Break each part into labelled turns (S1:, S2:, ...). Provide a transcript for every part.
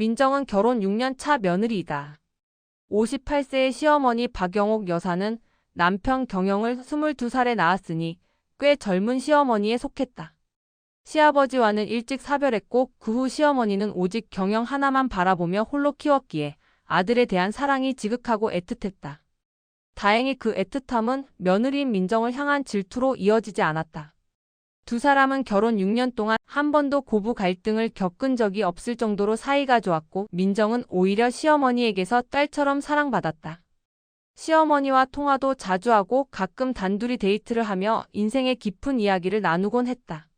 S1: 민정은 결혼 6년 차 며느리이다. 58세의 시어머니 박영옥 여사는 남편 경영을 22살에 낳았으니 꽤 젊은 시어머니에 속했다. 시아버지와는 일찍 사별했고 그 후 시어머니는 오직 경영 하나만 바라보며 홀로 키웠기에 아들에 대한 사랑이 지극하고 애틋했다. 다행히 그 애틋함은 며느리인 민정을 향한 질투로 이어지지 않았다. 두 사람은 결혼 6년 동안 한 번도 고부 갈등을 겪은 적이 없을 정도로 사이가 좋았고 민정은 오히려 시어머니에게서 딸처럼 사랑받았다. 시어머니와 통화도 자주 하고 가끔 단둘이 데이트를 하며 인생의 깊은 이야기를 나누곤 했다.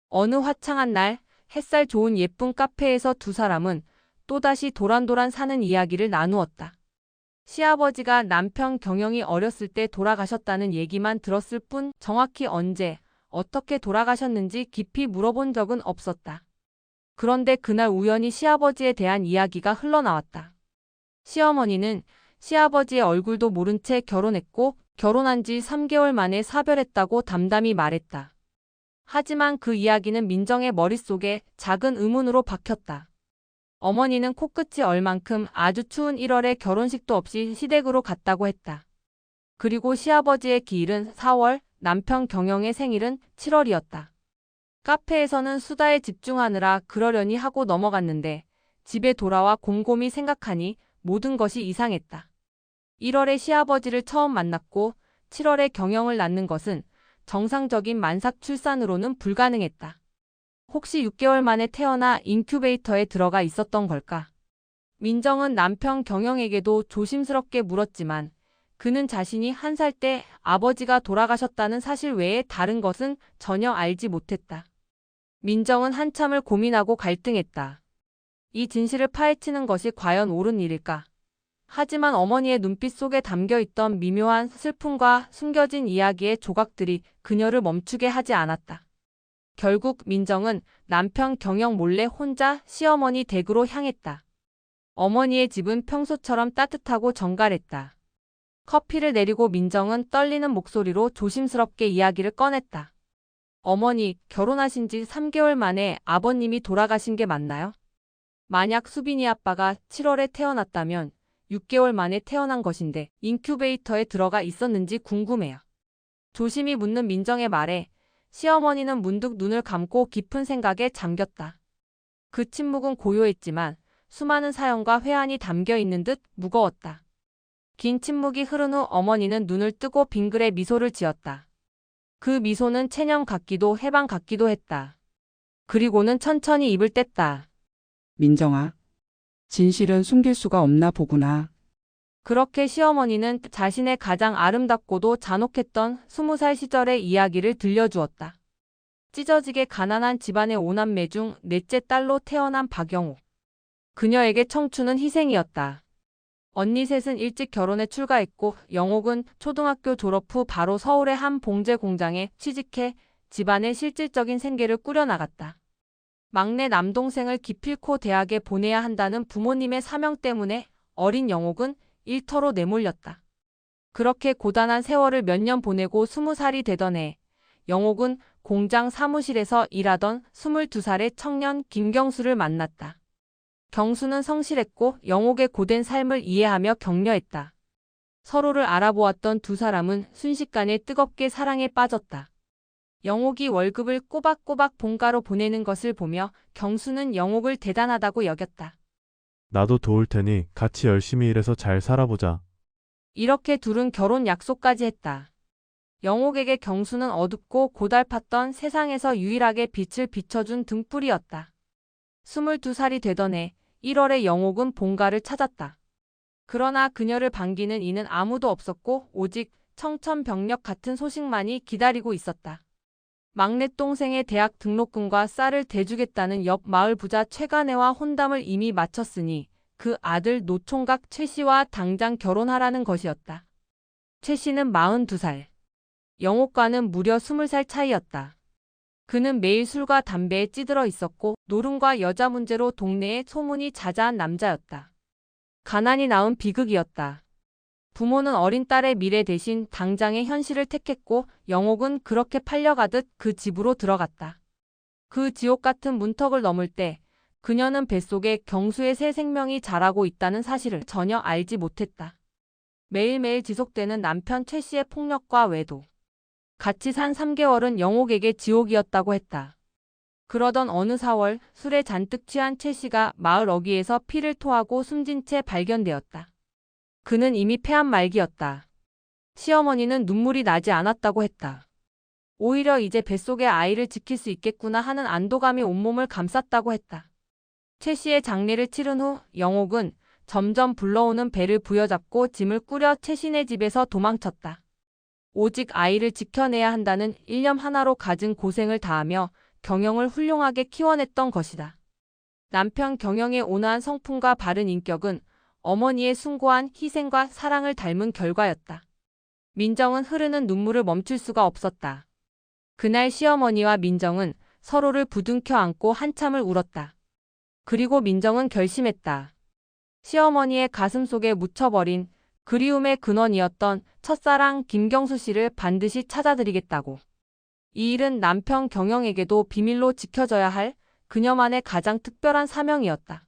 S1: 어느 화창한 날 햇살 좋은 예쁜 카페에서 두 사람은 또다시 도란도란 사는 이야기를 나누었다. 시아버지가 남편 경영이 어렸을 때 돌아가셨다는 얘기만 들었을 뿐 정확히 언제, 어떻게 돌아가셨는지 깊이 물어본 적은 없었다. 그런데 그날 우연히 시아버지에 대한 이야기가 흘러나왔다. 시어머니는 시아버지의 얼굴도 모른 채 결혼했고 결혼한 지 3개월 만에 사별했다고 담담히 말했다. 하지만 그 이야기는 민정의 머릿속에 작은 의문으로 박혔다. 어머니는 코끝이 얼만큼 아주 추운 1월에 결혼식도 없이 시댁으로 갔다고 했다. 그리고 시아버지의 기일은 4월, 남편 경영의 생일은 7월이었다. 카페에서는 수다에 집중하느라 그러려니 하고 넘어갔는데 집에 돌아와 곰곰이 생각하니 모든 것이 이상했다. 1월에 시아버지를 처음 만났고 7월에 경영을 낳는 것은 정상적인 만삭 출산으로는 불가능했다. 혹시 6개월 만에 태어나 인큐베이터에 들어가 있었던 걸까? 민정은 남편 경영에게도 조심스럽게 물었지만 그는 자신이 1살 때 아버지가 돌아가셨다는 사실 외에 다른 것은 전혀 알지 못했다. 민정은 한참을 고민하고 갈등했다. 이 진실을 파헤치는 것이 과연 옳은 일일까? 하지만 어머니의 눈빛 속에 담겨있던 미묘한 슬픔과 숨겨진 이야기의 조각들이 그녀를 멈추게 하지 않았다. 결국 민정은 남편 경영 몰래 혼자 시어머니 댁으로 향했다. 어머니의 집은 평소처럼 따뜻하고 정갈했다. 커피를 내리고 민정은 떨리는 목소리로 조심스럽게 이야기를 꺼냈다. 어머니, 결혼하신 지 3개월 만에 아버님이 돌아가신 게 맞나요? 만약 수빈이 아빠가 7월에 태어났다면 6개월 만에 태어난 것인데 인큐베이터에 들어가 있었는지 궁금해요. 조심히 묻는 민정의 말에 시어머니는 문득 눈을 감고 깊은 생각에 잠겼다. 그 침묵은 고요했지만 수많은 사연과 회한이 담겨 있는 듯 무거웠다. 긴 침묵이 흐른 후 어머니는 눈을 뜨고 빙그레 미소를 지었다. 그 미소는 체념 같기도 해방 같기도 했다. 그리고는 천천히 입을 뗐다.
S2: 민정아, 진실은 숨길 수가 없나 보구나.
S1: 그렇게 시어머니는 자신의 가장 아름답고도 잔혹했던 20살 시절의 이야기를 들려주었다. 찢어지게 가난한 집안의 5남매 중 넷째 딸로 태어난 박영옥. 그녀에게 청춘은 희생이었다. 언니 셋은 일찍 결혼해 출가했고 영옥은 초등학교 졸업 후 바로 서울의 한 봉제 공장에 취직해 집안의 실질적인 생계를 꾸려나갔다. 막내 남동생을 기필코 대학에 보내야 한다는 부모님의 사명 때문에 어린 영옥은 일터로 내몰렸다. 그렇게 고단한 세월을 몇 년 보내고 20살이 되던 해 영옥은 공장 사무실에서 일하던 22살의 청년 김경수를 만났다. 경수는 성실했고 영옥의 고된 삶을 이해하며 격려했다. 서로를 알아보았던 두 사람은 순식간에 뜨겁게 사랑에 빠졌다. 영옥이 월급을 꼬박꼬박 본가로 보내는 것을 보며 경수는 영옥을 대단하다고 여겼다.
S3: 나도 도울 테니 같이 열심히 일해서 잘 살아보자.
S1: 이렇게 둘은 결혼 약속까지 했다. 영옥에게 경수는 어둡고 고달팠던 세상에서 유일하게 빛을 비춰준 등불이었다. 22살이 되던 해 1월에 영옥은 본가를 찾았다. 그러나 그녀를 반기는 이는 아무도 없었고 오직 청천벽력 같은 소식만이 기다리고 있었다. 막내 동생의 대학 등록금과 쌀을 대주겠다는 옆 마을 부자 최간애와 혼담을 이미 마쳤으니 그 아들 노총각 최 씨와 당장 결혼하라는 것이었다. 최 씨는 42살. 영옥과는 무려 20살 차이였다. 그는 매일 술과 담배에 찌들어 있었고 노름과 여자 문제로 동네에 소문이 자자한 남자였다. 가난이 낳은 비극이었다. 부모는 어린 딸의 미래 대신 당장의 현실을 택했고 영옥은 그렇게 팔려가듯 그 집으로 들어갔다. 그 지옥 같은 문턱을 넘을 때 그녀는 뱃속에 경수의 새 생명이 자라고 있다는 사실을 전혀 알지 못했다. 매일매일 지속되는 남편 최 씨의 폭력과 외도. 같이 산 3개월은 영옥에게 지옥이었다고 했다. 그러던 어느 4월 술에 잔뜩 취한 최 씨가 마을 어귀에서 피를 토하고 숨진 채 발견되었다. 그는 이미 폐암 말기였다. 시어머니는 눈물이 나지 않았다고 했다. 오히려 이제 뱃속의 아이를 지킬 수 있겠구나 하는 안도감이 온몸을 감쌌다고 했다. 최 씨의 장례를 치른 후 영옥은 점점 불러오는 배를 부여잡고 짐을 꾸려 최신의 집에서 도망쳤다. 오직 아이를 지켜내야 한다는 일념 하나로 갖은 고생을 다하며 경영을 훌륭하게 키워냈던 것이다. 남편 경영의 온화한 성품과 바른 인격은 어머니의 숭고한 희생과 사랑을 닮은 결과였다. 민정은 흐르는 눈물을 멈출 수가 없었다. 그날 시어머니와 민정은 서로를 부둥켜 안고 한참을 울었다. 그리고 민정은 결심했다. 시어머니의 가슴 속에 묻혀버린 그리움의 근원이었던 첫사랑 김경수 씨를 반드시 찾아드리겠다고. 이 일은 남편 경영에게도 비밀로 지켜져야 할 그녀만의 가장 특별한 사명이었다.